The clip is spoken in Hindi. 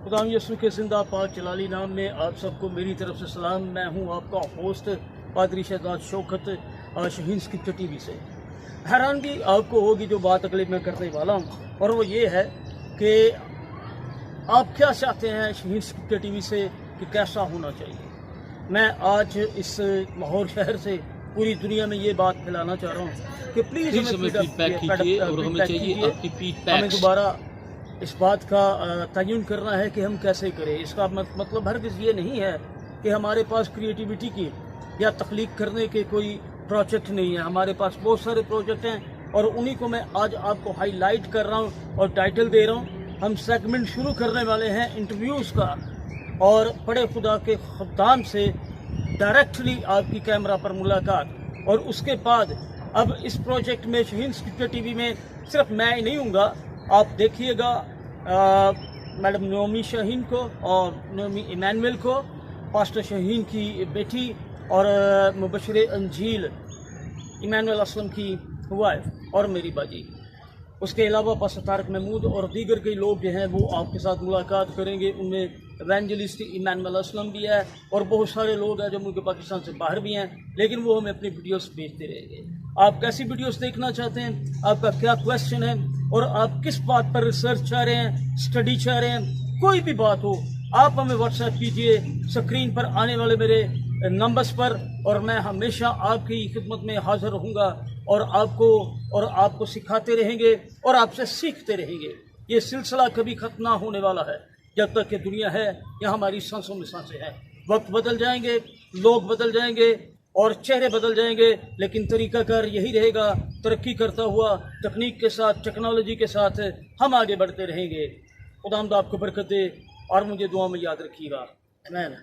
खुदाम यसू के जिंदा पाक जलाली नाम में आप सबको मेरी तरफ से सलाम। मैं हूं आपका होस्ट पादरी शहजाद शौकत शहीन स्क्रिप्चर टीवी से। हैरानगी आपको होगी जो बात अगले मैं करने वाला हूं, और वो ये है कि आप क्या चाहते हैं शहीन स्क्रिप्चर टीवी से कि कैसा होना चाहिए। मैं आज इस लाहौर शहर से पूरी दुनिया में ये बात फैलाना चाह रहा हूँ कि प्लीज़ हमें फीडबैक कीजिए और हमें चाहिए आपकी फीडबैक। हमें दोबारा इस बात का तयन करना है कि हम कैसे करें। इसका मतलब हरगिज़ ये नहीं है कि हमारे पास क्रिएटिविटी की या तख्लीक करने के कोई प्रोजेक्ट नहीं है। हमारे पास बहुत सारे प्रोजेक्ट हैं और उन्हीं को मैं आज आपको हाईलाइट कर रहा हूँ और टाइटल दे रहा हूँ। हम सेगमेंट शुरू करने वाले हैं इंटरव्यूज़ का, और बड़े खुदा के खुदाम से डायरेक्टली आपकी कैमरा पर मुलाकात। और उसके बाद अब इस प्रोजेक्ट में शहीन स्क्रिप्चर टीवी में सिर्फ मैं ही नहीं हूँगा, आप देखिएगा मैडम नोमी शाहीन को और नोमी इमानुएल को, पास्टर शाहीन की बेटी और मुबशर अंजील इमानुएल असलम की वाइफ और मेरी बाजी। उसके अलावा पास्टर तारक महमूद और दीगर कई लोग जो हैं वो आपके साथ मुलाकात करेंगे। उनमें एवेंजलिस्ट इमानुएल असलम भी है और बहुत सारे लोग हैं जो मुल्क पाकिस्तान से बाहर भी हैं, लेकिन वो हमें अपनी वीडियोस भेजते रहेंगे। आप कैसी वीडियोस देखना चाहते हैं, आपका क्या क्वेश्चन है और आप किस बात पर रिसर्च चाह रहे हैं, स्टडी चाह रहे हैं, कोई भी बात हो आप हमें व्हाट्सएप कीजिए स्क्रीन पर आने वाले मेरे नंबर्स पर, और मैं हमेशा आपकी खिदमत में हाजिर रहूँगा और आपको सिखाते रहेंगे और आपसे सीखते रहेंगे। ये सिलसिला कभी ख़त्म ना होने वाला है जब तक कि दुनिया है या हमारी सांसों में सांसें हैं। वक्त बदल जाएंगे, लोग बदल जाएंगे और चेहरे बदल जाएंगे, लेकिन तरीक़ाकार यही रहेगा। तरक्की करता हुआ तकनीक के साथ, टेक्नोलॉजी के साथ हम आगे बढ़ते रहेंगे। खुदावंद आपको बरकत दे और मुझे दुआ में याद रखिएगा। आमीन।